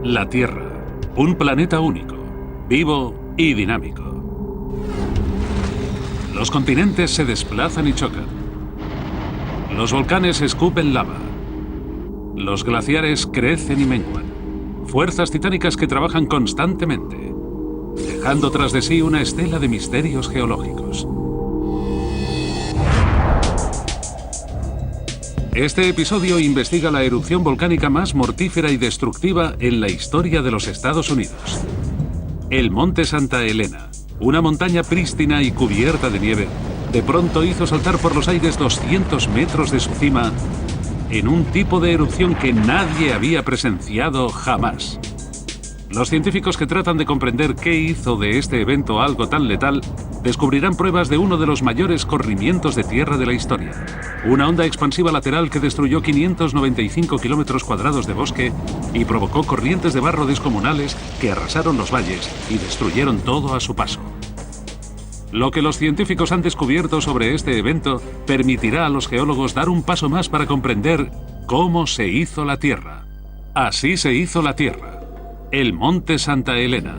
La Tierra, un planeta único, vivo y dinámico. Los continentes se desplazan y chocan. Los volcanes escupen lava. Los glaciares crecen y menguan. Fuerzas titánicas que trabajan constantemente, dejando tras de sí una estela de misterios geológicos. Este episodio investiga la erupción volcánica más mortífera y destructiva en la historia de los Estados Unidos. El Monte Santa Elena, una montaña prístina y cubierta de nieve, de pronto hizo saltar por los aires 200 metros de su cima en un tipo de erupción que nadie había presenciado jamás. Los científicos que tratan de comprender qué hizo de este evento algo tan letal descubrirán pruebas de uno de los mayores corrimientos de tierra de la historia. Una onda expansiva lateral que destruyó 595 kilómetros cuadrados de bosque y provocó corrientes de barro descomunales que arrasaron los valles y destruyeron todo a su paso. Lo que los científicos han descubierto sobre este evento permitirá a los geólogos dar un paso más para comprender cómo se hizo la Tierra. Así se hizo la Tierra. El Monte Santa Elena.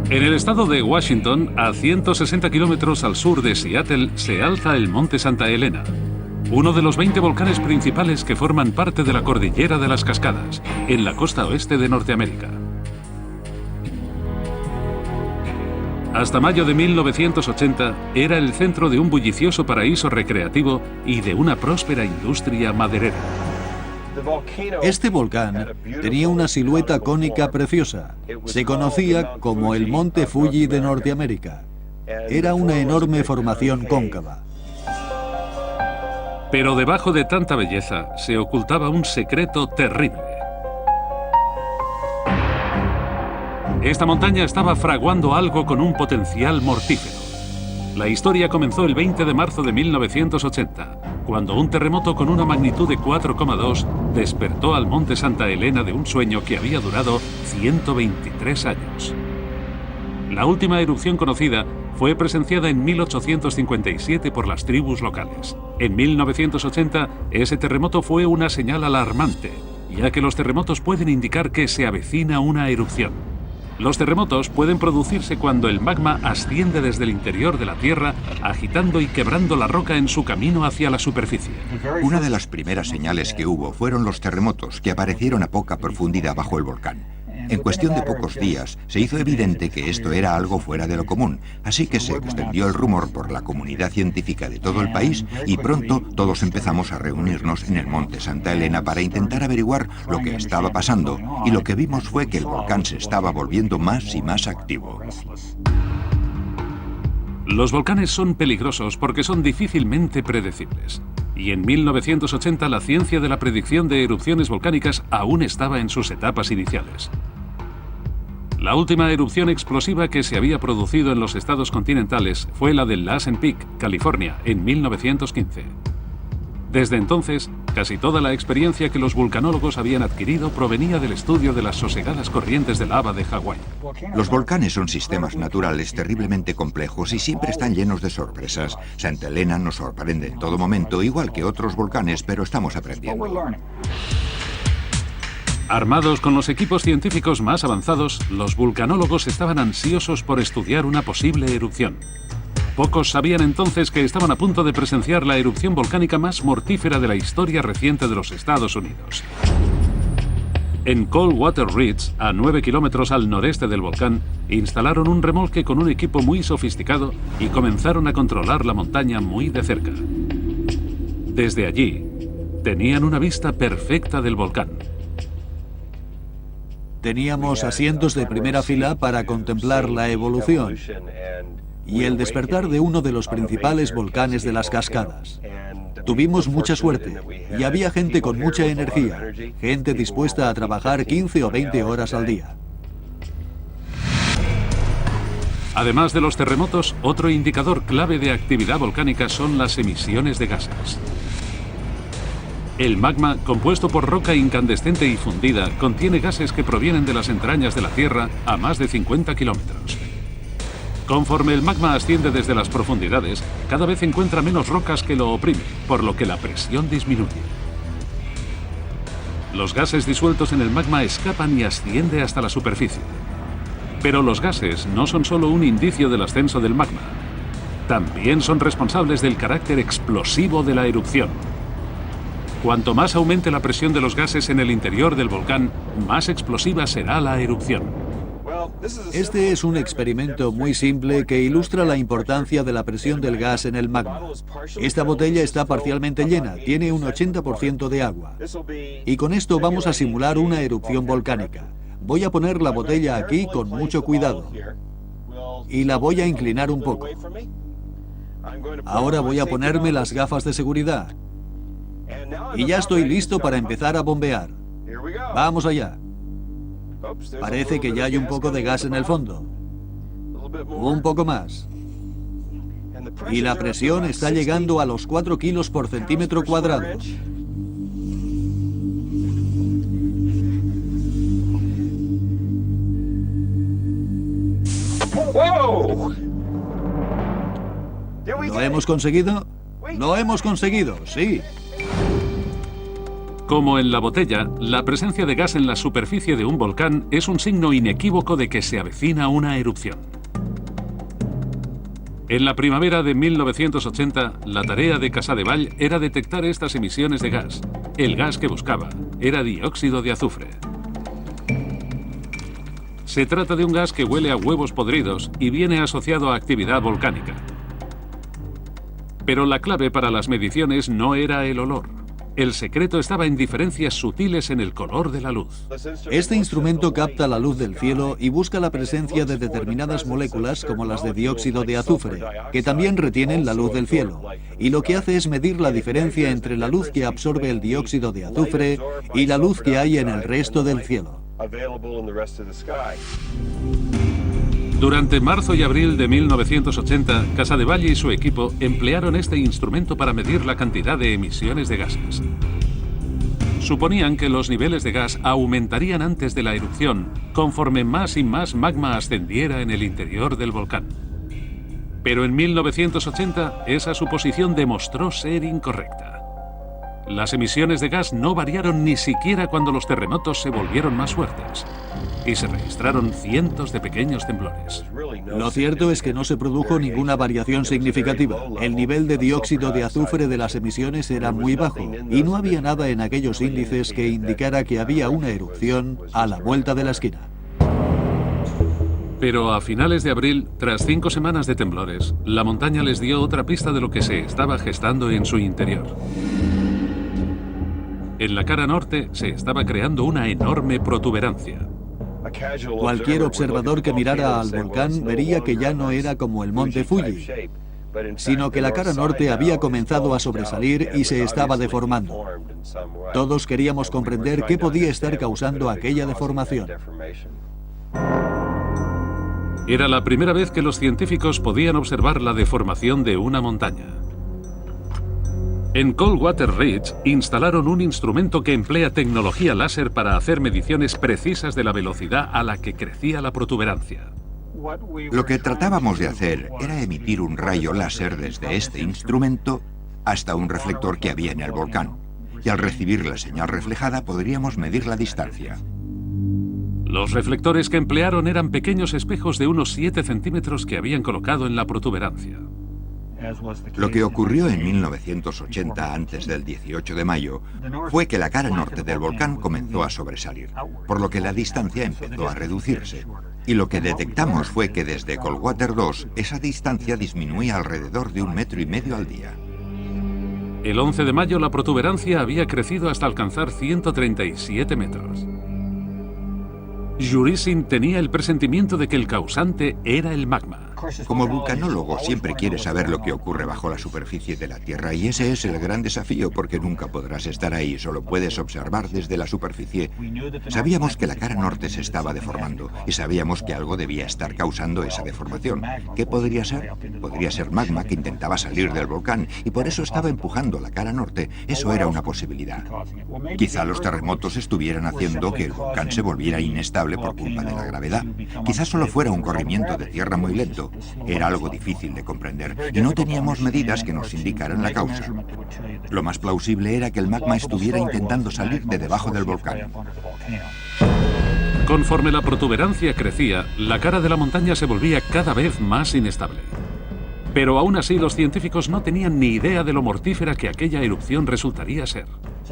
En el estado de Washington, a 160 kilómetros al sur de Seattle, se alza el Monte Santa Elena, uno de los 20 volcanes principales que forman parte de la Cordillera de las Cascadas, en la costa oeste de Norteamérica. Hasta mayo de 1980, era el centro de un bullicioso paraíso recreativo y de una próspera industria maderera. Este volcán tenía una silueta cónica preciosa. Se conocía como el Monte Fuji de Norteamérica. Era una enorme formación cóncava. Pero debajo de tanta belleza se ocultaba un secreto terrible. Esta montaña estaba fraguando algo con un potencial mortífero. La historia comenzó el 20 de marzo de 1980, cuando un terremoto con una magnitud de 4,2 despertó al Monte Santa Elena de un sueño que había durado 123 años. La última erupción conocida fue presenciada en 1857 por las tribus locales. En 1980, ese terremoto fue una señal alarmante, ya que los terremotos pueden indicar que se avecina una erupción. Los terremotos pueden producirse cuando el magma asciende desde el interior de la Tierra, agitando y quebrando la roca en su camino hacia la superficie. Una de las primeras señales que hubo fueron los terremotos que aparecieron a poca profundidad bajo el volcán. En cuestión de pocos días, se hizo evidente que esto era algo fuera de lo común, así que se extendió el rumor por la comunidad científica de todo el país y pronto todos empezamos a reunirnos en el Monte Santa Elena para intentar averiguar lo que estaba pasando, y lo que vimos fue que el volcán se estaba volviendo más y más activo. Los volcanes son peligrosos porque son difícilmente predecibles. Y en 1980 la ciencia de la predicción de erupciones volcánicas aún estaba en sus etapas iniciales. La última erupción explosiva que se había producido en los estados continentales fue la de Lassen Peak, California, en 1915. Desde entonces, casi toda la experiencia que los vulcanólogos habían adquirido provenía del estudio de las sosegadas corrientes de lava de Hawái. Los volcanes son sistemas naturales terriblemente complejos y siempre están llenos de sorpresas. Santa Elena nos sorprende en todo momento, igual que otros volcanes, pero estamos aprendiendo. Armados con los equipos científicos más avanzados, los vulcanólogos estaban ansiosos por estudiar una posible erupción. Pocos sabían entonces que estaban a punto de presenciar la erupción volcánica más mortífera de la historia reciente de los Estados Unidos. En Coldwater Ridge, a 9 kilómetros al noreste del volcán, instalaron un remolque con un equipo muy sofisticado y comenzaron a controlar la montaña muy de cerca. Desde allí, tenían una vista perfecta del volcán. Teníamos asientos de primera fila para contemplar la evolución y el despertar de uno de los principales volcanes de las Cascadas. Tuvimos mucha suerte y había gente con mucha energía, gente dispuesta a trabajar 15 o 20 horas al día. Además de los terremotos, otro indicador clave de actividad volcánica son las emisiones de gases. El magma, compuesto por roca incandescente y fundida, contiene gases que provienen de las entrañas de la Tierra a más de 50 kilómetros. Conforme el magma asciende desde las profundidades, cada vez encuentra menos rocas que lo oprimen, por lo que la presión disminuye. Los gases disueltos en el magma escapan y ascienden hasta la superficie. Pero los gases no son solo un indicio del ascenso del magma. También son responsables del carácter explosivo de la erupción. Cuanto más aumente la presión de los gases en el interior del volcán, más explosiva será la erupción. Este es un experimento muy simple que ilustra la importancia de la presión del gas en el magma. Esta botella está parcialmente llena, tiene un 80% de agua. Y con esto vamos a simular una erupción volcánica. Voy a poner la botella aquí con mucho cuidado. Y la voy a inclinar un poco. Ahora voy a ponerme las gafas de seguridad. Y ya estoy listo para empezar a bombear. Vamos allá. Parece que ya hay un poco de gas en el fondo. Un poco más. Y la presión está llegando a los 4 kilos por centímetro cuadrado. ¿Lo hemos conseguido? ¡Lo hemos conseguido! ¡Sí! Como en la botella, la presencia de gas en la superficie de un volcán es un signo inequívoco de que se avecina una erupción. En la primavera de 1980, la tarea de Casadevall era detectar estas emisiones de gas. El gas que buscaba era dióxido de azufre. Se trata de un gas que huele a huevos podridos y viene asociado a actividad volcánica. Pero la clave para las mediciones no era el olor. El secreto estaba en diferencias sutiles en el color de la luz. Este instrumento capta la luz del cielo y busca la presencia de determinadas moléculas como las de dióxido de azufre, que también retienen la luz del cielo. Y lo que hace es medir la diferencia entre la luz que absorbe el dióxido de azufre y la luz que hay en el resto del cielo. Durante marzo y abril de 1980, Casadevall y su equipo emplearon este instrumento para medir la cantidad de emisiones de gases. Suponían que los niveles de gas aumentarían antes de la erupción, conforme más y más magma ascendiera en el interior del volcán. Pero en 1980, esa suposición demostró ser incorrecta. Las emisiones de gas no variaron ni siquiera cuando los terremotos se volvieron más fuertes, y se registraron cientos de pequeños temblores. Lo cierto es que no se produjo ninguna variación significativa. El nivel de dióxido de azufre de las emisiones era muy bajo, y no había nada en aquellos índices que indicara que había una erupción a la vuelta de la esquina. Pero a finales de abril, tras 5 semanas de temblores, la montaña les dio otra pista de lo que se estaba gestando en su interior. En la cara norte se estaba creando una enorme protuberancia. Cualquier observador que mirara al volcán vería que ya no era como el monte Fuji, sino que la cara norte había comenzado a sobresalir y se estaba deformando. Todos queríamos comprender qué podía estar causando aquella deformación. Era la primera vez que los científicos podían observar la deformación de una montaña. En Coldwater Ridge instalaron un instrumento que emplea tecnología láser para hacer mediciones precisas de la velocidad a la que crecía la protuberancia. Lo que tratábamos de hacer era emitir un rayo láser desde este instrumento hasta un reflector que había en el volcán. Y al recibir la señal reflejada podríamos medir la distancia. Los reflectores que emplearon eran pequeños espejos de unos 7 centímetros que habían colocado en la protuberancia. Lo que ocurrió en 1980, antes del 18 de mayo, fue que la cara norte del volcán comenzó a sobresalir, por lo que la distancia empezó a reducirse. Y lo que detectamos fue que desde Coldwater 2, esa distancia disminuía alrededor de 1,5 metros al día. El 11 de mayo la protuberancia había crecido hasta alcanzar 137 metros. Jurisin tenía el presentimiento de que el causante era el magma. Como vulcanólogo siempre quieres saber lo que ocurre bajo la superficie de la Tierra y ese es el gran desafío porque nunca podrás estar ahí, solo puedes observar desde la superficie. Sabíamos que la cara norte se estaba deformando y sabíamos que algo debía estar causando esa deformación. ¿Qué podría ser? Podría ser magma que intentaba salir del volcán y por eso estaba empujando la cara norte. Eso era una posibilidad. Quizá los terremotos estuvieran haciendo que el volcán se volviera inestable por culpa de la gravedad. Quizá solo fuera un corrimiento de tierra muy lento. Era algo difícil de comprender y no teníamos medidas que nos indicaran la causa. Lo más plausible era que el magma estuviera intentando salir de debajo del volcán. Conforme la protuberancia crecía, la cara de la montaña se volvía cada vez más inestable. Pero aún así los científicos no tenían ni idea de lo mortífera que aquella erupción resultaría ser.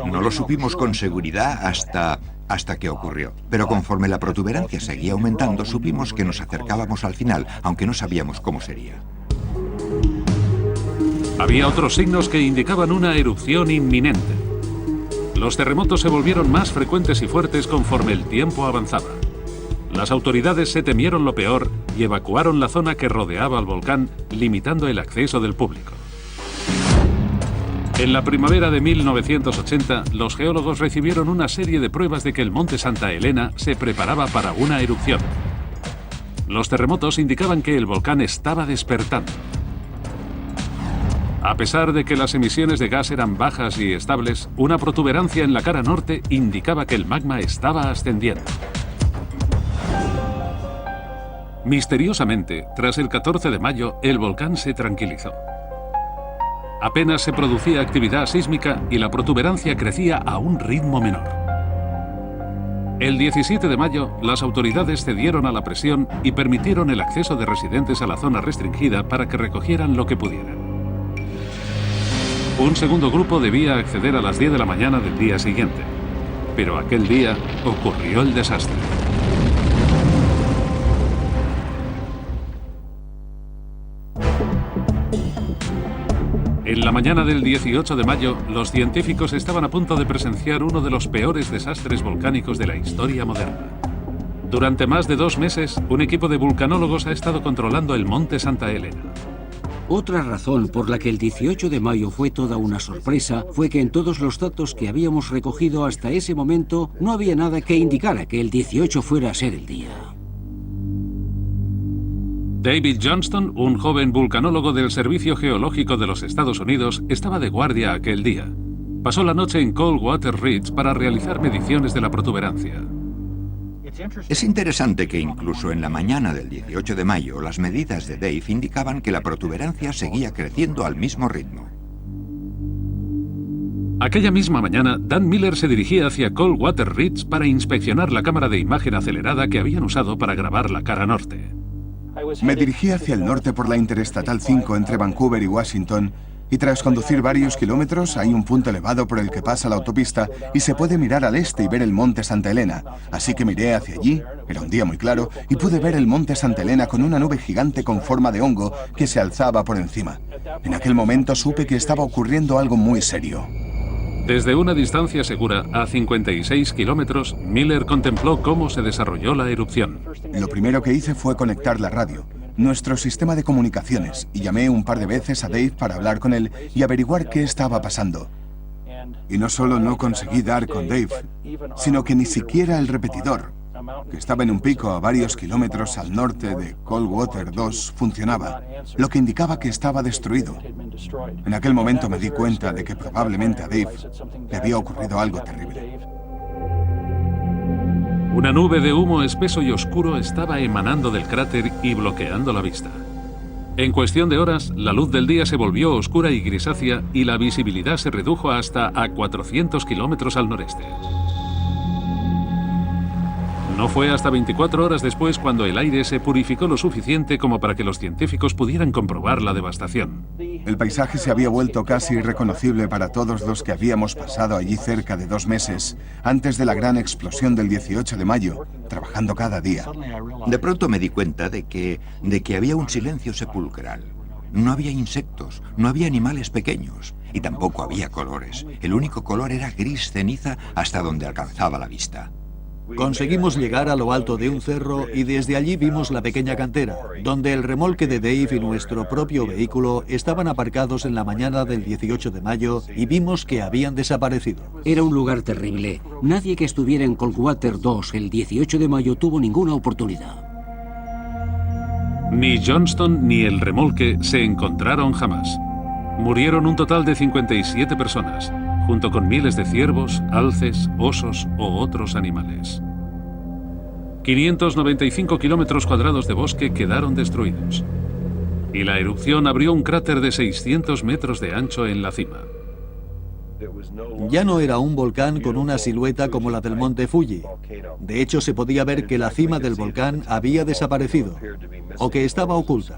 No lo supimos con seguridad hasta que ocurrió. Pero conforme la protuberancia seguía aumentando, supimos que nos acercábamos al final, aunque no sabíamos cómo sería. Había otros signos que indicaban una erupción inminente. Los terremotos se volvieron más frecuentes y fuertes conforme el tiempo avanzaba. Las autoridades se temieron lo peor y evacuaron la zona que rodeaba al volcán, limitando el acceso del público. En la primavera de 1980, los geólogos recibieron una serie de pruebas de que el monte Santa Elena se preparaba para una erupción. Los terremotos indicaban que el volcán estaba despertando. A pesar de que las emisiones de gas eran bajas y estables, una protuberancia en la cara norte indicaba que el magma estaba ascendiendo. Misteriosamente, tras el 14 de mayo, el volcán se tranquilizó. Apenas se producía actividad sísmica y la protuberancia crecía a un ritmo menor. El 17 de mayo, las autoridades cedieron a la presión y permitieron el acceso de residentes a la zona restringida para que recogieran lo que pudieran. Un segundo grupo debía acceder a las 10 de la mañana del día siguiente, pero aquel día ocurrió el desastre. En la mañana del 18 de mayo, los científicos estaban a punto de presenciar uno de los peores desastres volcánicos de la historia moderna. Durante más de 2 meses, un equipo de vulcanólogos ha estado controlando el monte Santa Elena. Otra razón por la que el 18 de mayo fue toda una sorpresa fue que en todos los datos que habíamos recogido hasta ese momento no había nada que indicara que el 18 fuera a ser el día. David Johnston, un joven vulcanólogo del Servicio Geológico de los Estados Unidos, estaba de guardia aquel día. Pasó la noche en Coldwater Ridge para realizar mediciones de la protuberancia. Es interesante que incluso en la mañana del 18 de mayo, las medidas de Dave indicaban que la protuberancia seguía creciendo al mismo ritmo. Aquella misma mañana, Dan Miller se dirigía hacia Coldwater Ridge para inspeccionar la cámara de imagen acelerada que habían usado para grabar la cara norte. Me dirigí hacia el norte por la Interestatal 5 entre Vancouver y Washington, y tras conducir varios kilómetros hay un punto elevado por el que pasa la autopista y se puede mirar al este y ver el monte Santa Elena. Así que miré hacia allí, era un día muy claro, y pude ver el monte Santa Elena con una nube gigante con forma de hongo que se alzaba por encima. En aquel momento supe que estaba ocurriendo algo muy serio. Desde una distancia segura, a 56 kilómetros, Miller contempló cómo se desarrolló la erupción. Lo primero que hice fue conectar la radio, nuestro sistema de comunicaciones, y llamé un par de veces a Dave para hablar con él y averiguar qué estaba pasando. Y no solo no conseguí dar con Dave, sino que ni siquiera el repetidor, que estaba en un pico a varios kilómetros al norte de Coldwater 2, funcionaba, lo que indicaba que estaba destruido. En aquel momento me di cuenta de que probablemente a Dave le había ocurrido algo terrible. Una nube de humo espeso y oscuro estaba emanando del cráter y bloqueando la vista. En cuestión de horas, la luz del día se volvió oscura y grisácea y la visibilidad se redujo hasta a 400 kilómetros al noreste. No fue hasta 24 horas después cuando el aire se purificó lo suficiente como para que los científicos pudieran comprobar la devastación. El paisaje se había vuelto casi irreconocible para todos los que habíamos pasado allí cerca de 2 meses, antes de la gran explosión del 18 de mayo, trabajando cada día. De pronto me di cuenta de que había un silencio sepulcral. No había insectos, no había animales pequeños y tampoco había colores. El único color era gris ceniza hasta donde alcanzaba la vista. Conseguimos llegar a lo alto de un cerro y desde allí vimos la pequeña cantera, donde el remolque de Dave y nuestro propio vehículo estaban aparcados en la mañana del 18 de mayo y vimos que habían desaparecido. Era un lugar terrible. Nadie que estuviera en Coldwater 2 el 18 de mayo tuvo ninguna oportunidad. Ni Johnston ni el remolque se encontraron jamás. Murieron un total de 57 personas, junto con miles de ciervos, alces, osos o otros animales. 595 kilómetros cuadrados de bosque quedaron destruidos. y la erupción abrió un cráter de 600 metros de ancho en la cima. Ya no era un volcán con una silueta como la del monte Fuji. De hecho, se podía ver que la cima del volcán había desaparecido, o que estaba oculta.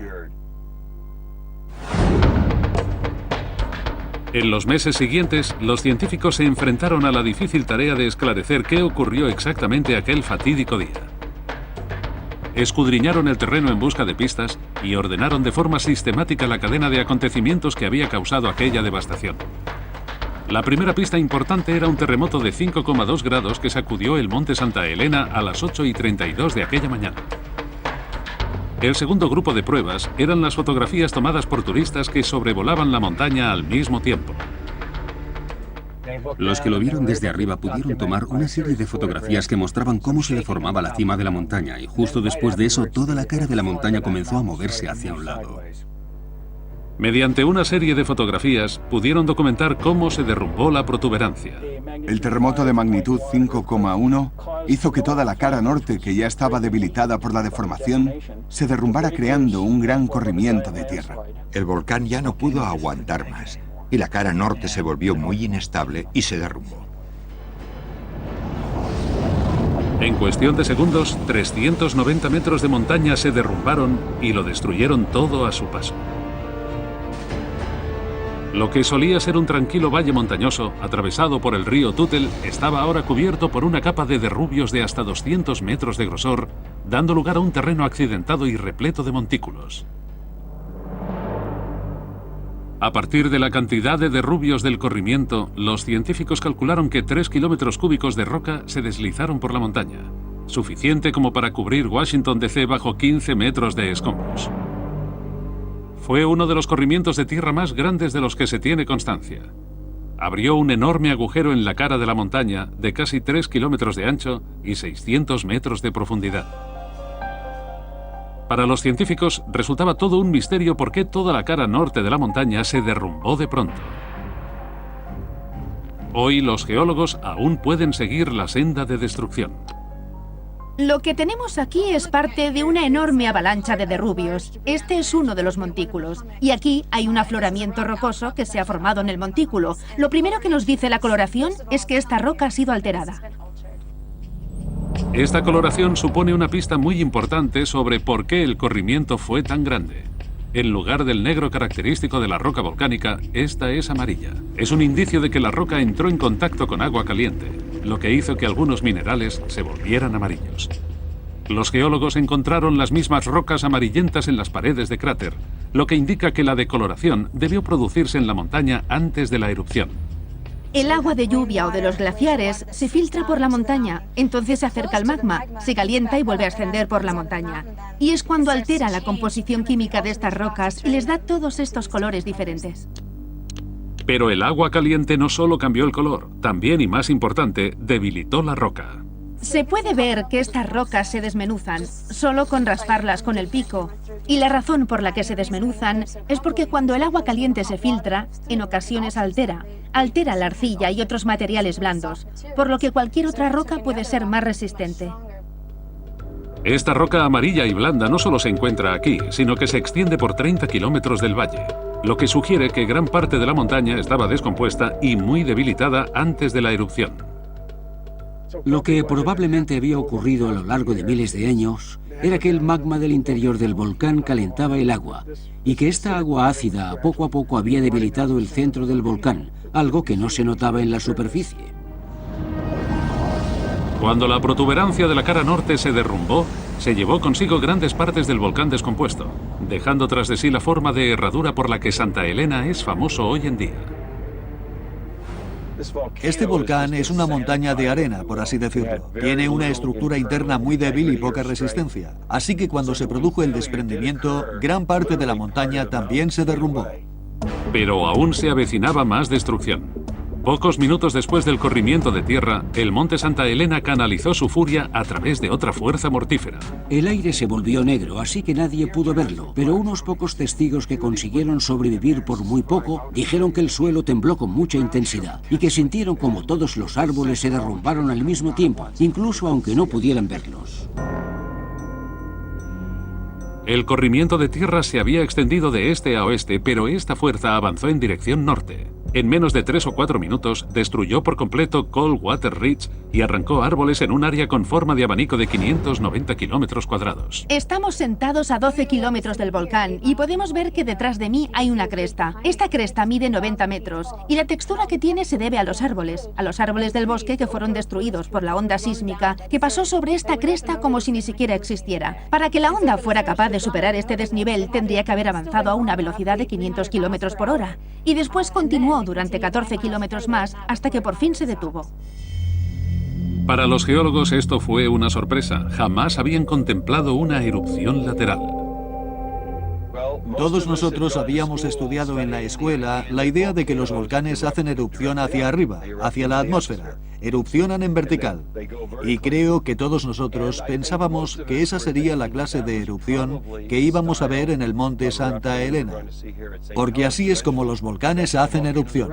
En los meses siguientes, los científicos se enfrentaron a la difícil tarea de esclarecer qué ocurrió exactamente aquel fatídico día. Escudriñaron el terreno en busca de pistas y ordenaron de forma sistemática la cadena de acontecimientos que había causado aquella devastación. La primera pista importante era un terremoto de 5,2 grados que sacudió el monte Santa Elena a las 8:32 de aquella mañana. El segundo grupo de pruebas eran las fotografías tomadas por turistas que sobrevolaban la montaña al mismo tiempo. Los que lo vieron desde arriba pudieron tomar una serie de fotografías que mostraban cómo se deformaba la cima de la montaña, y justo después de eso toda la cara de la montaña comenzó a moverse hacia un lado. Mediante una serie de fotografías pudieron documentar cómo se derrumbó la protuberancia. El terremoto de magnitud 5,1 hizo que toda la cara norte, que ya estaba debilitada por la deformación, se derrumbara creando un gran corrimiento de tierra. El volcán ya no pudo aguantar más, y la cara norte se volvió muy inestable y se derrumbó. En cuestión de segundos, 390 metros de montaña se derrumbaron y lo destruyeron todo a su paso. Lo que solía ser un tranquilo valle montañoso, atravesado por el río Tútel, estaba ahora cubierto por una capa de derrubios de hasta 200 metros de grosor, dando lugar a un terreno accidentado y repleto de montículos. A partir de la cantidad de derrubios del corrimiento, los científicos calcularon que 3 kilómetros cúbicos de roca se deslizaron por la montaña, suficiente como para cubrir Washington DC bajo 15 metros de escombros. Fue uno de los corrimientos de tierra más grandes de los que se tiene constancia. Abrió un enorme agujero en la cara de la montaña de casi 3 kilómetros de ancho y 600 metros de profundidad. Para los científicos resultaba todo un misterio por qué toda la cara norte de la montaña se derrumbó de pronto. Hoy los geólogos aún pueden seguir la senda de destrucción. Lo que tenemos aquí es parte de una enorme avalancha de derrubios. Este es uno de los montículos. Y aquí hay un afloramiento rocoso que se ha formado en el montículo. Lo primero que nos dice la coloración es que esta roca ha sido alterada. Esta coloración supone una pista muy importante sobre por qué el corrimiento fue tan grande. En lugar del negro característico de la roca volcánica, esta es amarilla. Es un indicio de que la roca entró en contacto con agua caliente, lo que hizo que algunos minerales se volvieran amarillos. Los geólogos encontraron las mismas rocas amarillentas en las paredes de cráter, lo que indica que la decoloración debió producirse en la montaña antes de la erupción. El agua de lluvia o de los glaciares se filtra por la montaña, entonces se acerca al magma, se calienta y vuelve a ascender por la montaña. Y es cuando altera la composición química de estas rocas y les da todos estos colores diferentes. Pero el agua caliente no solo cambió el color, también y más importante, debilitó la roca. Se puede ver que estas rocas se desmenuzan solo con rasparlas con el pico. Y la razón por la que se desmenuzan es porque cuando el agua caliente se filtra, en ocasiones altera la arcilla y otros materiales blandos, por lo que cualquier otra roca puede ser más resistente. Esta roca amarilla y blanda no solo se encuentra aquí, sino que se extiende por 30 kilómetros del valle, lo que sugiere que gran parte de la montaña estaba descompuesta y muy debilitada antes de la erupción. Lo que probablemente había ocurrido a lo largo de miles de años era que el magma del interior del volcán calentaba el agua y que esta agua ácida poco a poco había debilitado el centro del volcán, algo que no se notaba en la superficie. Cuando la protuberancia de la cara norte se derrumbó, se llevó consigo grandes partes del volcán descompuesto, dejando tras de sí la forma de herradura por la que Santa Elena es famoso hoy en día. Este volcán es una montaña de arena, por así decirlo. Tiene una estructura interna muy débil y poca resistencia. Así que cuando se produjo el desprendimiento, gran parte de la montaña también se derrumbó. Pero aún se avecinaba más destrucción. Pocos minutos después del corrimiento de tierra, el monte Santa Elena canalizó su furia a través de otra fuerza mortífera. El aire se volvió negro, así que nadie pudo verlo, pero unos pocos testigos que consiguieron sobrevivir por muy poco dijeron que el suelo tembló con mucha intensidad y que sintieron como todos los árboles se derrumbaron al mismo tiempo, incluso aunque no pudieran verlos. El corrimiento de tierra se había extendido de este a oeste, pero esta fuerza avanzó en dirección norte. En menos de 3 o 4 minutos, destruyó por completo Coldwater Ridge y arrancó árboles en un área con forma de abanico de 590 kilómetros cuadrados. Estamos sentados a 12 kilómetros del volcán y podemos ver que detrás de mí hay una cresta. Esta cresta mide 90 metros y la textura que tiene se debe a los árboles del bosque que fueron destruidos por la onda sísmica que pasó sobre esta cresta como si ni siquiera existiera. Para que la onda fuera capaz de superar este desnivel, tendría que haber avanzado a una velocidad de 500 kilómetros por hora y después continuó durante 14 kilómetros más hasta que por fin se detuvo. Para los geólogos esto fue una sorpresa. Jamás habían contemplado una erupción lateral. Todos nosotros habíamos estudiado en la escuela la idea de que los volcanes hacen erupción hacia arriba, hacia la atmósfera. Erupcionan en vertical. Y creo que todos nosotros pensábamos que esa sería la clase de erupción que íbamos a ver en el monte Santa Elena. Porque así es como los volcanes hacen erupción.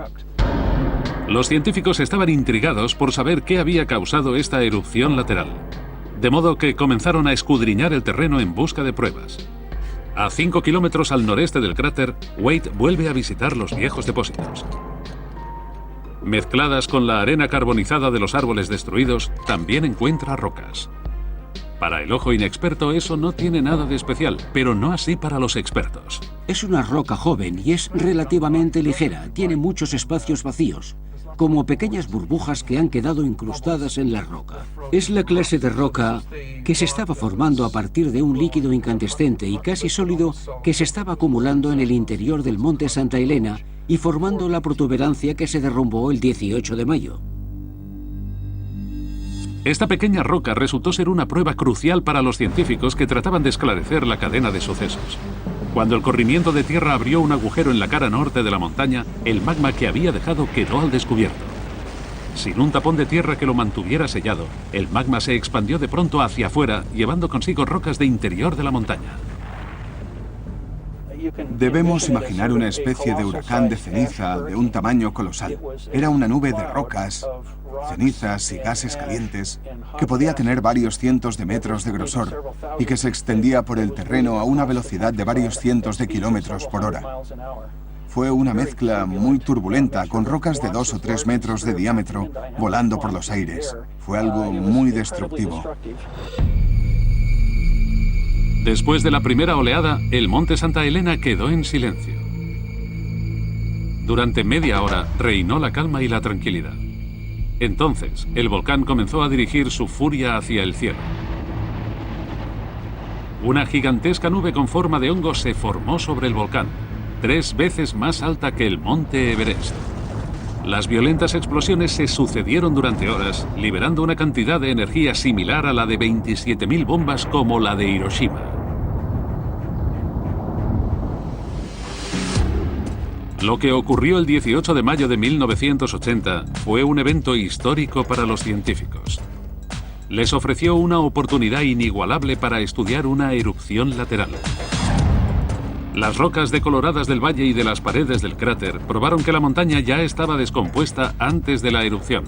Los científicos estaban intrigados por saber qué había causado esta erupción lateral. De modo que comenzaron a escudriñar el terreno en busca de pruebas. A 5 kilómetros al noreste del cráter, Wade vuelve a visitar los viejos depósitos. Mezcladas con la arena carbonizada de los árboles destruidos, también encuentra rocas. Para el ojo inexperto eso no tiene nada de especial, pero no así para los expertos. Es una roca joven y es relativamente ligera, tiene muchos espacios vacíos, como pequeñas burbujas que han quedado incrustadas en la roca. Es la clase de roca que se estaba formando a partir de un líquido incandescente y casi sólido que se estaba acumulando en el interior del monte Santa Elena y formando la protuberancia que se derrumbó el 18 de mayo. Esta pequeña roca resultó ser una prueba crucial para los científicos que trataban de esclarecer la cadena de sucesos. Cuando el corrimiento de tierra abrió un agujero en la cara norte de la montaña, el magma que había dejado quedó al descubierto. Sin un tapón de tierra que lo mantuviera sellado, el magma se expandió de pronto hacia afuera, llevando consigo rocas de interior de la montaña. Debemos imaginar una especie de huracán de ceniza de un tamaño colosal. Era una nube de rocas, cenizas y gases calientes que podía tener varios cientos de metros de grosor y que se extendía por el terreno a una velocidad de varios cientos de kilómetros por hora. Fue una mezcla muy turbulenta con rocas de 2 o 3 metros de diámetro volando por los aires. Fue algo muy destructivo. Después de la primera oleada, el monte Santa Elena quedó en silencio. Durante media hora reinó la calma y la tranquilidad. Entonces, el volcán comenzó a dirigir su furia hacia el cielo. Una gigantesca nube con forma de hongo se formó sobre el volcán, 3 veces más alta que el monte Everest. Las violentas explosiones se sucedieron durante horas, liberando una cantidad de energía similar a la de 27.000 bombas como la de Hiroshima. Lo que ocurrió el 18 de mayo de 1980 fue un evento histórico para los científicos. Les ofreció una oportunidad inigualable para estudiar una erupción lateral. Las rocas decoloradas del valle y de las paredes del cráter probaron que la montaña ya estaba descompuesta antes de la erupción.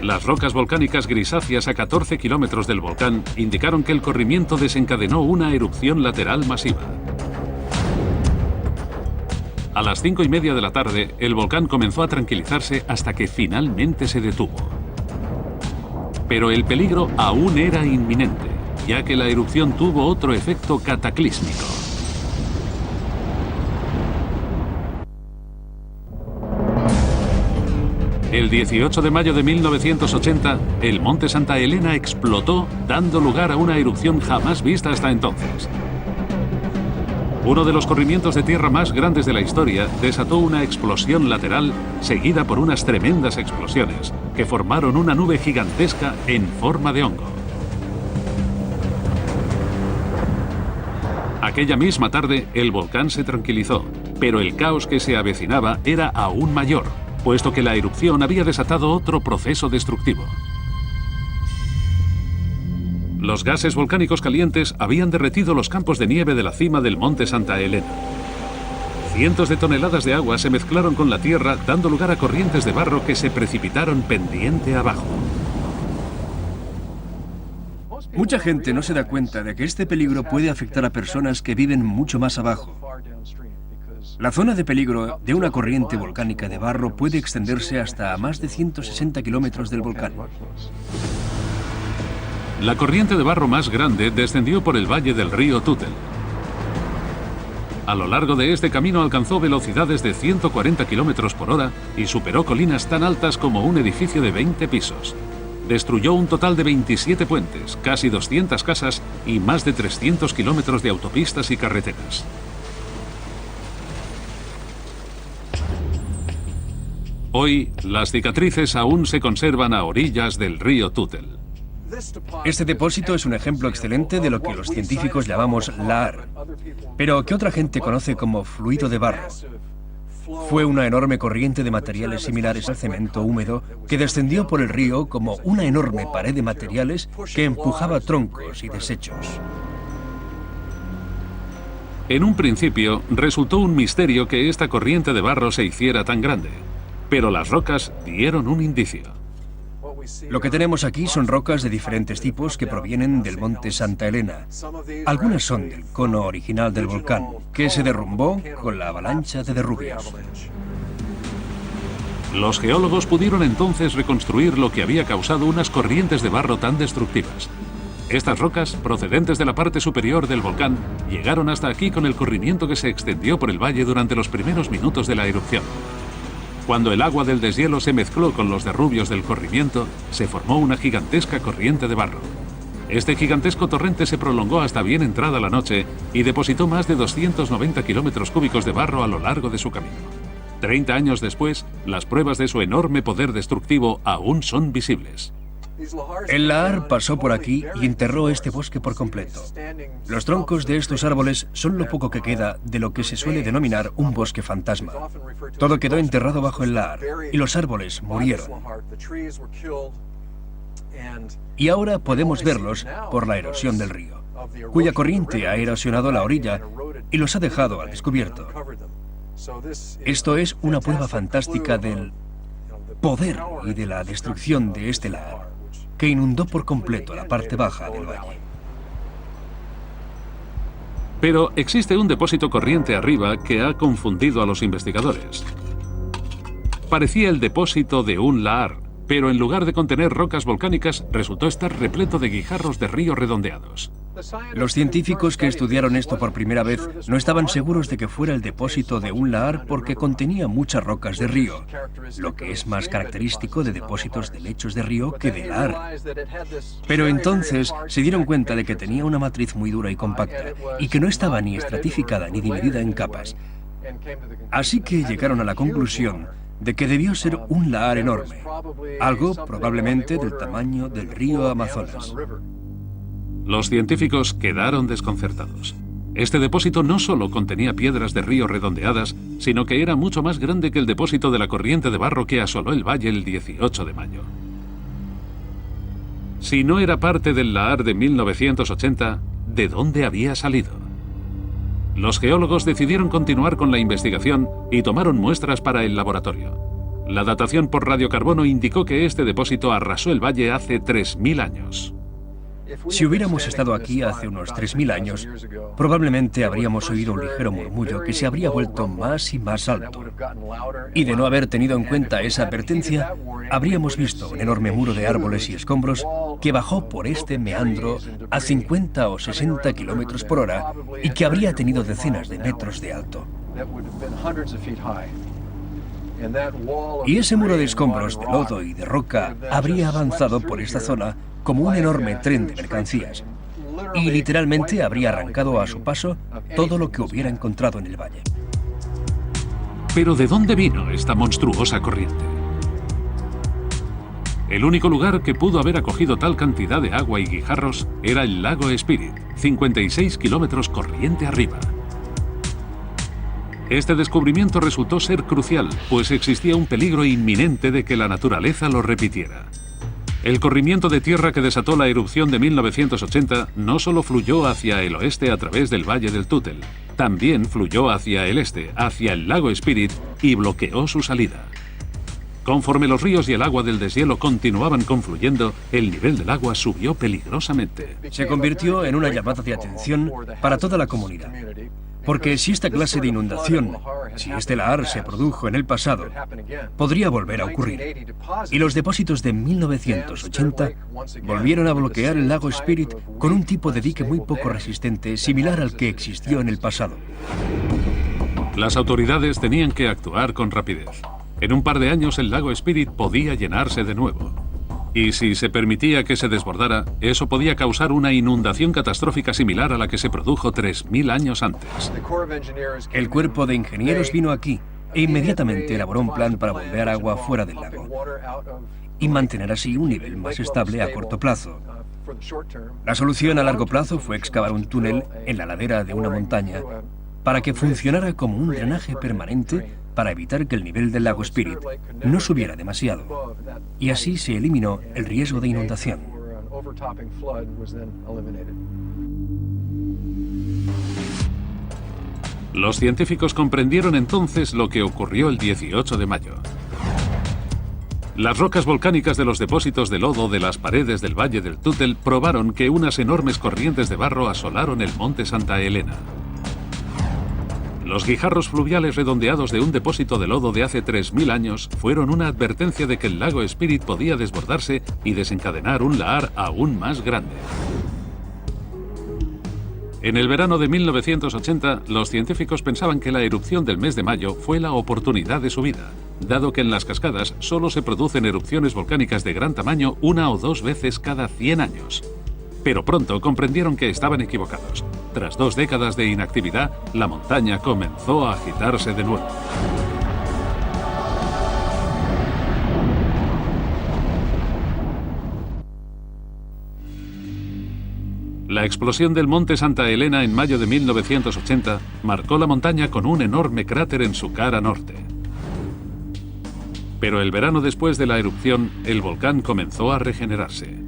Las rocas volcánicas grisáceas a 14 kilómetros del volcán indicaron que el corrimiento desencadenó una erupción lateral masiva. A las 5:30 de la tarde, el volcán comenzó a tranquilizarse hasta que finalmente se detuvo. Pero el peligro aún era inminente, ya que la erupción tuvo otro efecto cataclísmico. El 18 de mayo de 1980, el monte Santa Elena explotó, dando lugar a una erupción jamás vista hasta entonces. Uno de los corrimientos de tierra más grandes de la historia desató una explosión lateral seguida por unas tremendas explosiones que formaron una nube gigantesca en forma de hongo. Aquella misma tarde, el volcán se tranquilizó, pero el caos que se avecinaba era aún mayor, puesto que la erupción había desatado otro proceso destructivo. Los gases volcánicos calientes habían derretido los campos de nieve de la cima del monte Santa Elena. Cientos de toneladas de agua se mezclaron con la tierra, dando lugar a corrientes de barro que se precipitaron pendiente abajo. Mucha gente no se da cuenta de que este peligro puede afectar a personas que viven mucho más abajo. La zona de peligro de una corriente volcánica de barro puede extenderse hasta a más de 160 kilómetros del volcán. La corriente de barro más grande descendió por el valle del río Toutle. A lo largo de este camino alcanzó velocidades de 140 kilómetros por hora y superó colinas tan altas como un edificio de 20 pisos. Destruyó un total de 27 puentes, casi 200 casas y más de 300 kilómetros de autopistas y carreteras. Hoy, las cicatrices aún se conservan a orillas del río Toutle. Este depósito es un ejemplo excelente de lo que los científicos llamamos lahar, pero que otra gente conoce como fluido de barro. Fue una enorme corriente de materiales similares al cemento húmedo que descendió por el río como una enorme pared de materiales que empujaba troncos y desechos. En un principio, resultó un misterio que esta corriente de barro se hiciera tan grande, pero las rocas dieron un indicio. Lo que tenemos aquí son rocas de diferentes tipos que provienen del monte Santa Elena. Algunas son del cono original del volcán, que se derrumbó con la avalancha de derrubios. Los geólogos pudieron entonces reconstruir lo que había causado unas corrientes de barro tan destructivas. Estas rocas, procedentes de la parte superior del volcán, llegaron hasta aquí con el corrimiento que se extendió por el valle durante los primeros minutos de la erupción. Cuando el agua del deshielo se mezcló con los derrubios del corrimiento, se formó una gigantesca corriente de barro. Este gigantesco torrente se prolongó hasta bien entrada la noche y depositó más de 290 kilómetros cúbicos de barro a lo largo de su camino. 30 años después, las pruebas de su enorme poder destructivo aún son visibles. El lahar pasó por aquí y enterró este bosque por completo. Los troncos de estos árboles son lo poco que queda de lo que se suele denominar un bosque fantasma. Todo quedó enterrado bajo el lahar y los árboles murieron. Y ahora podemos verlos por la erosión del río, cuya corriente ha erosionado la orilla y los ha dejado al descubierto. Esto es una prueba fantástica del poder y de la destrucción de este lahar, que inundó por completo la parte baja del valle. Pero existe un depósito corriente arriba que ha confundido a los investigadores. Parecía el depósito de un lahar, pero en lugar de contener rocas volcánicas, resultó estar repleto de guijarros de río redondeados. Los científicos que estudiaron esto por primera vez no estaban seguros de que fuera el depósito de un lahar porque contenía muchas rocas de río, lo que es más característico de depósitos de lechos de río que de lahar. Pero entonces se dieron cuenta de que tenía una matriz muy dura y compacta y que no estaba ni estratificada ni dividida en capas. Así que llegaron a la conclusión de que debió ser un lahar enorme, algo probablemente del tamaño del río Amazonas. Los científicos quedaron desconcertados. Este depósito no solo contenía piedras de río redondeadas, sino que era mucho más grande que el depósito de la corriente de barro que asoló el valle el 18 de mayo. Si no era parte del lahar de 1980, ¿de dónde había salido? Los geólogos decidieron continuar con la investigación y tomaron muestras para el laboratorio. La datación por radiocarbono indicó que este depósito arrasó el valle hace 3.000 años. Si hubiéramos estado aquí hace unos 3.000 años, probablemente habríamos oído un ligero murmullo que se habría vuelto más y más alto. Y de no haber tenido en cuenta esa advertencia, habríamos visto un enorme muro de árboles y escombros que bajó por este meandro a 50 o 60 kilómetros por hora y que habría tenido decenas de metros de alto. Y ese muro de escombros, de lodo y de roca habría avanzado por esta zona como un enorme tren de mercancías y literalmente habría arrancado a su paso todo lo que hubiera encontrado en el valle. ¿Pero de dónde vino esta monstruosa corriente? El único lugar que pudo haber acogido tal cantidad de agua y guijarros era el lago Spirit, 56 kilómetros corriente arriba. Este descubrimiento resultó ser crucial, pues existía un peligro inminente de que la naturaleza lo repitiera. El corrimiento de tierra que desató la erupción de 1980 no solo fluyó hacia el oeste a través del valle del Toutle, también fluyó hacia el este, hacia el lago Spirit, y bloqueó su salida. Conforme los ríos y el agua del deshielo continuaban confluyendo, el nivel del agua subió peligrosamente. Se convirtió en una llamada de atención para toda la comunidad. Porque si esta clase de inundación, si este lahar se produjo en el pasado, podría volver a ocurrir. Y los depósitos de 1980 volvieron a bloquear el lago Spirit con un tipo de dique muy poco resistente, similar al que existió en el pasado. Las autoridades tenían que actuar con rapidez. En un par de años el lago Spirit podía llenarse de nuevo. Y si se permitía que se desbordara, eso podía causar una inundación catastrófica similar a la que se produjo 3000 años antes. El cuerpo de ingenieros vino aquí e inmediatamente elaboró un plan para bombear agua fuera del lago y mantener así un nivel más estable a corto plazo. La solución a largo plazo fue excavar un túnel en la ladera de una montaña para que funcionara como un drenaje permanente para evitar que el nivel del lago Spirit no subiera demasiado. Y así se eliminó el riesgo de inundación. Los científicos comprendieron entonces lo que ocurrió el 18 de mayo. Las rocas volcánicas de los depósitos de lodo de las paredes del Valle del Tútel probaron que unas enormes corrientes de barro asolaron el monte Santa Elena. Los guijarros fluviales redondeados de un depósito de lodo de hace 3000 años fueron una advertencia de que el lago Spirit podía desbordarse y desencadenar un lahar aún más grande. En el verano de 1980, los científicos pensaban que la erupción del mes de mayo fue la oportunidad de su vida, dado que en las cascadas solo se producen erupciones volcánicas de gran tamaño 1 o 2 veces cada 100 años. Pero pronto comprendieron que estaban equivocados. Tras 2 décadas de inactividad, la montaña comenzó a agitarse de nuevo. La explosión del monte Santa Elena en mayo de 1980 marcó la montaña con un enorme cráter en su cara norte. Pero el verano después de la erupción, el volcán comenzó a regenerarse.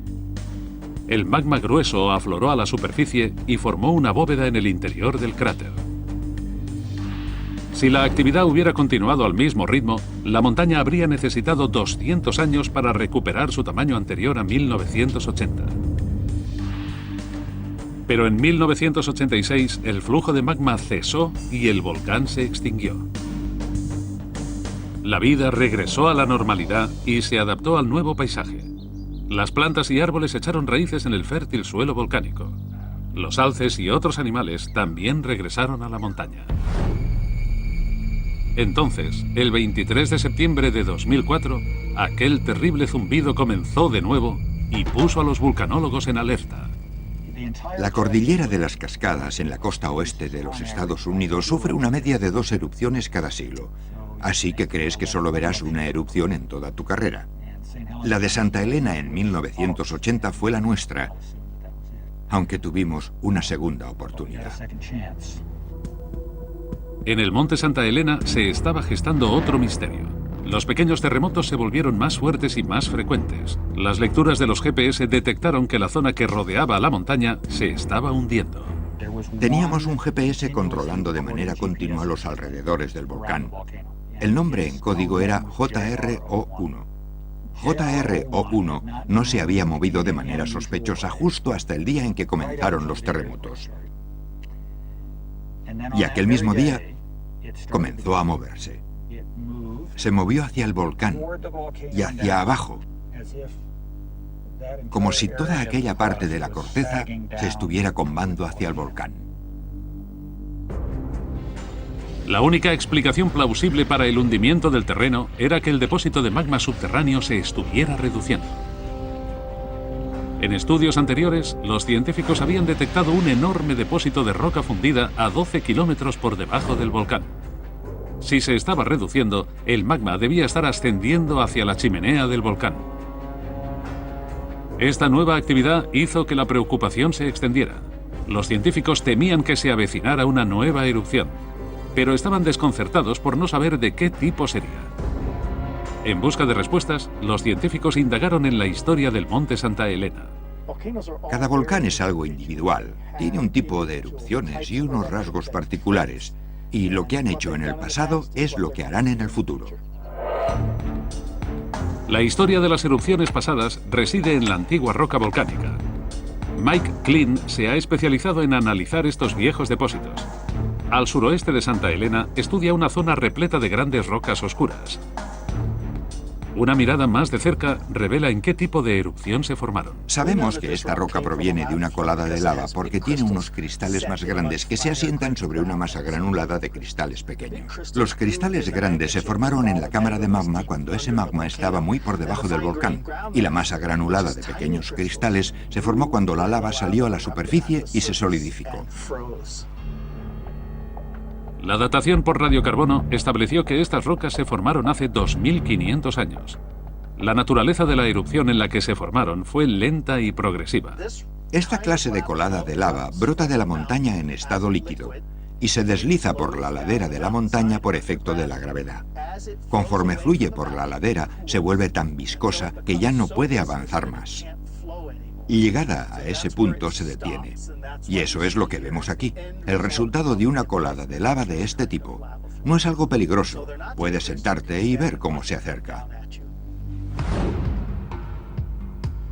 El magma grueso afloró a la superficie y formó una bóveda en el interior del cráter. Si la actividad hubiera continuado al mismo ritmo, la montaña habría necesitado 200 años para recuperar su tamaño anterior a 1980. Pero en 1986 el flujo de magma cesó y el volcán se extinguió. La vida regresó a la normalidad y se adaptó al nuevo paisaje. Las plantas y árboles echaron raíces en el fértil suelo volcánico. Los alces y otros animales también regresaron a la montaña. Entonces, el 23 de septiembre de 2004, aquel terrible zumbido comenzó de nuevo y puso a los vulcanólogos en alerta. La cordillera de las Cascadas en la costa oeste de los Estados Unidos sufre una media de 2 erupciones cada siglo. Así que crees que solo verás una erupción en toda tu carrera. La de Santa Elena en 1980 fue la nuestra, aunque tuvimos una segunda oportunidad. En el monte Santa Elena se estaba gestando otro misterio. Los pequeños terremotos se volvieron más fuertes y más frecuentes. Las lecturas de los GPS detectaron que la zona que rodeaba a la montaña se estaba hundiendo. Teníamos un GPS controlando de manera continua los alrededores del volcán. El nombre en código era JRO1. JRO1 no se había movido de manera sospechosa justo hasta el día en que comenzaron los terremotos. Y aquel mismo día comenzó a moverse. Se movió hacia el volcán y hacia abajo, como si toda aquella parte de la corteza se estuviera combando hacia el volcán. La única explicación plausible para el hundimiento del terreno era que el depósito de magma subterráneo se estuviera reduciendo. En estudios anteriores, los científicos habían detectado un enorme depósito de roca fundida a 12 kilómetros por debajo del volcán. Si se estaba reduciendo, el magma debía estar ascendiendo hacia la chimenea del volcán. Esta nueva actividad hizo que la preocupación se extendiera. Los científicos temían que se avecinara una nueva erupción, pero estaban desconcertados por no saber de qué tipo sería. En busca de respuestas, los científicos indagaron en la historia del monte Santa Elena. Cada volcán es algo individual, tiene un tipo de erupciones y unos rasgos particulares, y lo que han hecho en el pasado es lo que harán en el futuro. La historia de las erupciones pasadas reside en la antigua roca volcánica. Mike Klein se ha especializado en analizar estos viejos depósitos. Al suroeste de Santa Elena estudia una zona repleta de grandes rocas oscuras. Una mirada más de cerca revela en qué tipo de erupción se formaron. Sabemos que esta roca proviene de una colada de lava porque tiene unos cristales más grandes que se asientan sobre una masa granulada de cristales pequeños. Los cristales grandes se formaron en la cámara de magma cuando ese magma estaba muy por debajo del volcán, y la masa granulada de pequeños cristales se formó cuando la lava salió a la superficie y se solidificó. La datación por radiocarbono estableció que estas rocas se formaron hace 2500 años. La naturaleza de la erupción en la que se formaron fue lenta y progresiva. Esta clase de colada de lava brota de la montaña en estado líquido y se desliza por la ladera de la montaña por efecto de la gravedad. Conforme fluye por la ladera, se vuelve tan viscosa que ya no puede avanzar más. Y llegada a ese punto se detiene. Y eso es lo que vemos aquí, el resultado de una colada de lava de este tipo. No es algo peligroso, puedes sentarte y ver cómo se acerca.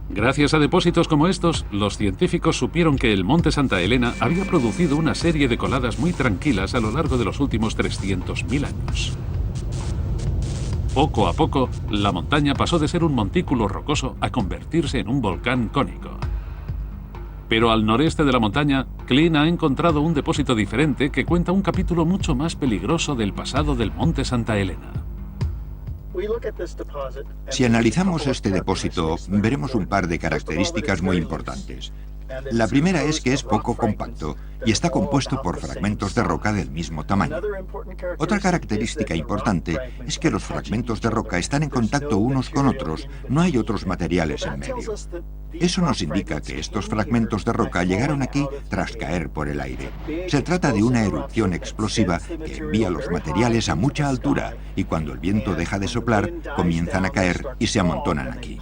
Gracias a depósitos como estos, los científicos supieron que el Monte Santa Elena había producido una serie de coladas muy tranquilas a lo largo de los últimos 300.000 años. Poco a poco, la montaña pasó de ser un montículo rocoso a convertirse en un volcán cónico. Pero al noreste de la montaña, Klein ha encontrado un depósito diferente que cuenta un capítulo mucho más peligroso del pasado del Monte Santa Elena. Si analizamos este depósito, veremos un par de características muy importantes. La primera es que es poco compacto y está compuesto por fragmentos de roca del mismo tamaño. Otra característica importante es que los fragmentos de roca están en contacto unos con otros, no hay otros materiales en medio. Eso nos indica que estos fragmentos de roca llegaron aquí tras caer por el aire. Se trata de una erupción explosiva que envía los materiales a mucha altura y cuando el viento deja de soplar, comienzan a caer y se amontonan aquí.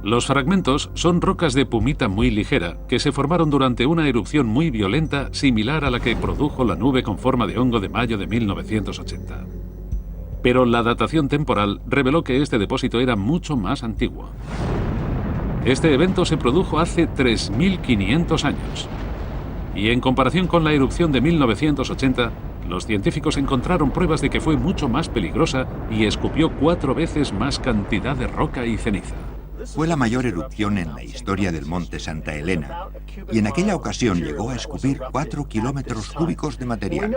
Los fragmentos son rocas de pumita muy ligera que se formaron durante una erupción muy violenta similar a la que produjo la nube con forma de hongo de mayo de 1980. Pero la datación temporal reveló que este depósito era mucho más antiguo. Este evento se produjo hace 3.500 años. Y en comparación con la erupción de 1980, los científicos encontraron pruebas de que fue mucho más peligrosa y escupió 4 veces más cantidad de roca y ceniza. Fue la mayor erupción en la historia del Monte Santa Elena, y en aquella ocasión llegó a escupir 4 kilómetros cúbicos de material.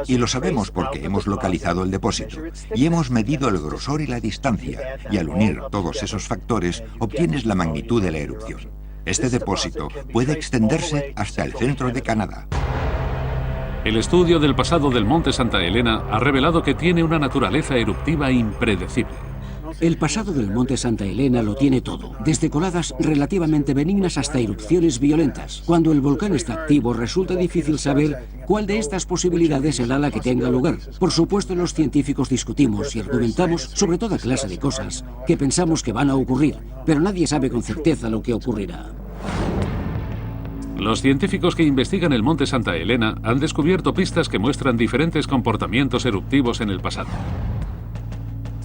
Y lo sabemos porque hemos localizado el depósito, y hemos medido el grosor y la distancia, y al unir todos esos factores obtienes la magnitud de la erupción. Este depósito puede extenderse hasta el centro de Canadá. El estudio del pasado del Monte Santa Elena ha revelado que tiene una naturaleza eruptiva impredecible. El pasado del Monte Santa Elena lo tiene todo, desde coladas relativamente benignas hasta erupciones violentas. Cuando el volcán está activo, resulta difícil saber cuál de estas posibilidades será la que tenga lugar. Por supuesto, los científicos discutimos y argumentamos sobre toda clase de cosas que pensamos que van a ocurrir, pero nadie sabe con certeza lo que ocurrirá. Los científicos que investigan el Monte Santa Elena han descubierto pistas que muestran diferentes comportamientos eruptivos en el pasado.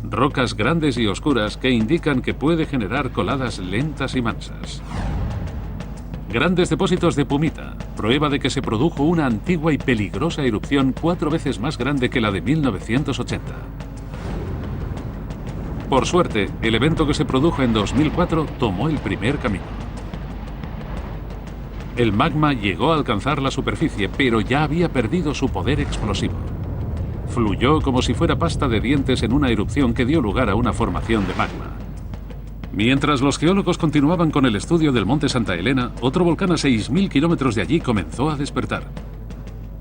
Rocas grandes y oscuras que indican que puede generar coladas lentas y mansas. Grandes depósitos de pumita, prueba de que se produjo una antigua y peligrosa erupción 4 veces más grande que la de 1980. Por suerte, el evento que se produjo en 2004 tomó el primer camino. El magma llegó a alcanzar la superficie, pero ya había perdido su poder explosivo. Fluyó como si fuera pasta de dientes en una erupción que dio lugar a una formación de magma. Mientras los geólogos continuaban con el estudio del Monte Santa Elena, otro volcán a 6.000 kilómetros de allí comenzó a despertar.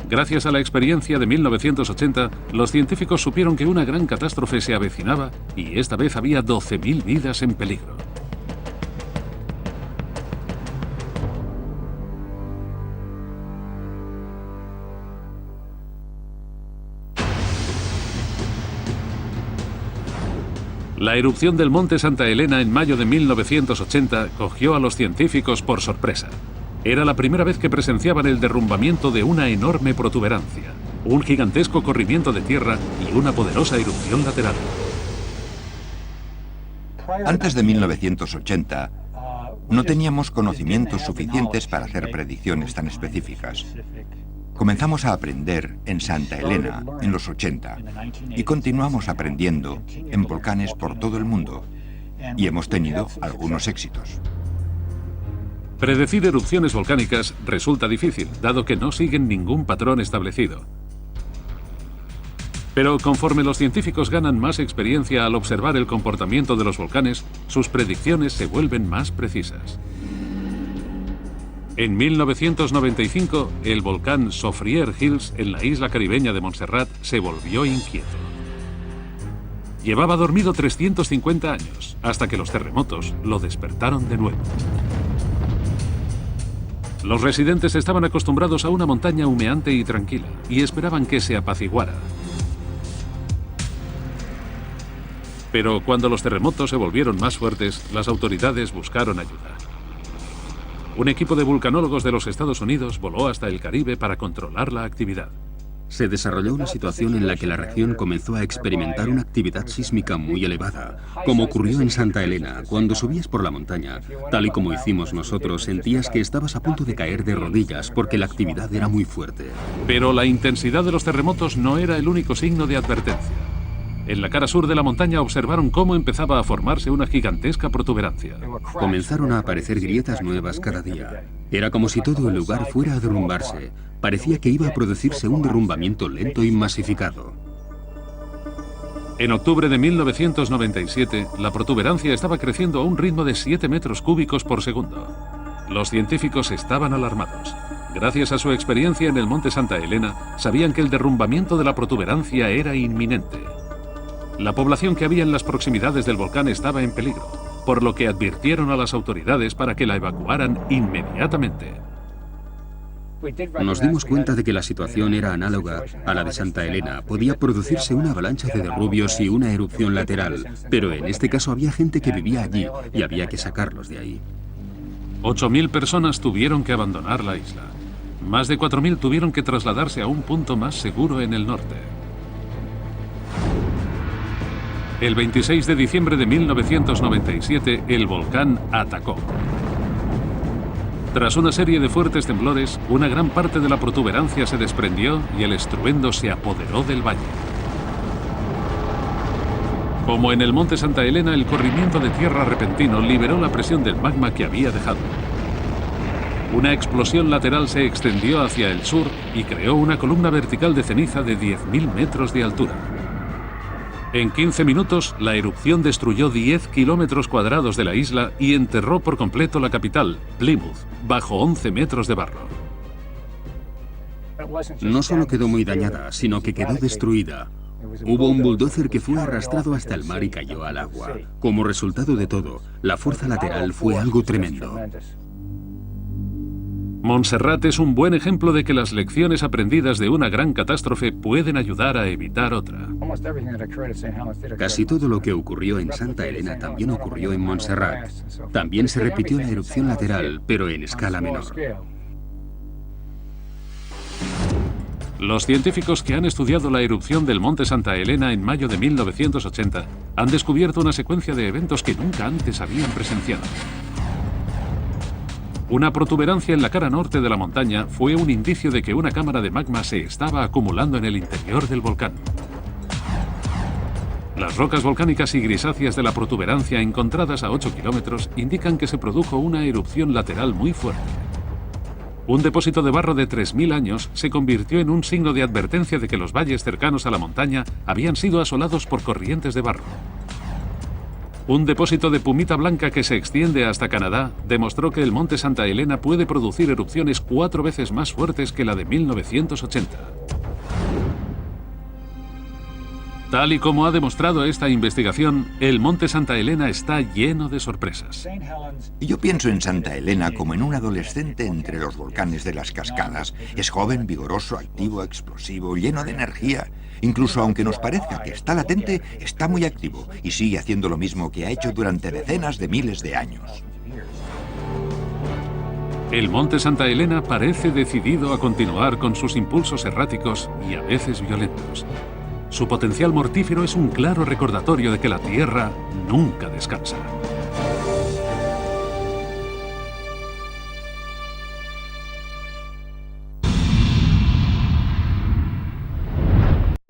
Gracias a la experiencia de 1980, los científicos supieron que una gran catástrofe se avecinaba y esta vez había 12.000 vidas en peligro. La erupción del Monte Santa Elena en mayo de 1980 cogió a los científicos por sorpresa. Era la primera vez que presenciaban el derrumbamiento de una enorme protuberancia. un gigantesco corrimiento de tierra y una poderosa erupción lateral. Antes de 1980, no teníamos conocimientos suficientes para hacer predicciones tan específicas. Comenzamos a aprender en Santa Elena en los 80 y continuamos aprendiendo en volcanes por todo el mundo y hemos tenido algunos éxitos. Predecir erupciones volcánicas resulta difícil, dado que no siguen ningún patrón establecido. Pero conforme los científicos ganan más experiencia al observar el comportamiento de los volcanes, sus predicciones se vuelven más precisas. En 1995, el volcán Soufriere Hills, en la isla caribeña de Montserrat, se volvió inquieto. Llevaba dormido 350 años, hasta que los terremotos lo despertaron de nuevo. Los residentes estaban acostumbrados a una montaña humeante y tranquila, y esperaban que se apaciguara. Pero cuando los terremotos se volvieron más fuertes, las autoridades buscaron ayuda. Un equipo de vulcanólogos de los Estados Unidos voló hasta el Caribe para controlar la actividad. Se desarrolló una situación en la que la región comenzó a experimentar una actividad sísmica muy elevada, como ocurrió en Santa Elena. Cuando subías por la montaña, tal y como hicimos nosotros, sentías que estabas a punto de caer de rodillas porque la actividad era muy fuerte. Pero la intensidad de los terremotos no era el único signo de advertencia. En la cara sur de la montaña observaron cómo empezaba a formarse una gigantesca protuberancia. Comenzaron a aparecer grietas nuevas cada día. Era como si todo el lugar fuera a derrumbarse. Parecía que iba a producirse un derrumbamiento lento y masificado. En octubre de 1997, la protuberancia estaba creciendo a un ritmo de 7 metros cúbicos por segundo. Los científicos estaban alarmados. Gracias a su experiencia en el Monte Santa Elena, sabían que el derrumbamiento de la protuberancia era inminente. La población que había en las proximidades del volcán estaba en peligro, por lo que advirtieron a las autoridades para que la evacuaran inmediatamente. Nos dimos cuenta de que la situación era análoga a la de Santa Elena. Podía producirse una avalancha de derrubios y una erupción lateral, pero en este caso había gente que vivía allí y había que sacarlos de ahí. 8.000 personas tuvieron que abandonar la isla. Más de 4.000 tuvieron que trasladarse a un punto más seguro en el norte. El 26 de diciembre de 1997, el volcán atacó. Tras una serie de fuertes temblores, una gran parte de la protuberancia se desprendió y el estruendo se apoderó del valle. Como en el Monte Santa Elena, el corrimiento de tierra repentino liberó la presión del magma que había dejado. Una explosión lateral se extendió hacia el sur y creó una columna vertical de ceniza de 10.000 metros de altura. En 15 minutos, la erupción destruyó 10 kilómetros cuadrados de la isla y enterró por completo la capital, Plymouth, bajo 11 metros de barro. No solo quedó muy dañada, sino que quedó destruida. Hubo un bulldozer que fue arrastrado hasta el mar y cayó al agua. Como resultado de todo, la fuerza lateral fue algo tremendo. Montserrat es un buen ejemplo de que las lecciones aprendidas de una gran catástrofe pueden ayudar a evitar otra. Casi todo lo que ocurrió en Santa Elena también ocurrió en Montserrat. También se repitió la erupción lateral, pero en escala menor. Los científicos que han estudiado la erupción del Monte Santa Elena en mayo de 1980 han descubierto una secuencia de eventos que nunca antes habían presenciado. Una protuberancia en la cara norte de la montaña fue un indicio de que una cámara de magma se estaba acumulando en el interior del volcán. Las rocas volcánicas y grisáceas de la protuberancia encontradas a 8 kilómetros indican que se produjo una erupción lateral muy fuerte. Un depósito de barro de 3.000 años se convirtió en un signo de advertencia de que los valles cercanos a la montaña habían sido asolados por corrientes de barro. Un depósito de pumita blanca que se extiende hasta Canadá demostró que el Monte Santa Elena puede producir erupciones 4 veces más fuertes que la de 1980. Tal y como ha demostrado esta investigación, el Monte Santa Elena está lleno de sorpresas. Yo pienso en Santa Elena como en un adolescente entre los volcanes de las cascadas. Es joven, vigoroso, activo, explosivo, lleno de energía. Incluso aunque nos parezca que está latente, está muy activo y sigue haciendo lo mismo que ha hecho durante decenas de miles de años. El monte Santa Elena parece decidido a continuar con sus impulsos erráticos y a veces violentos. Su potencial mortífero es un claro recordatorio de que la Tierra nunca descansa.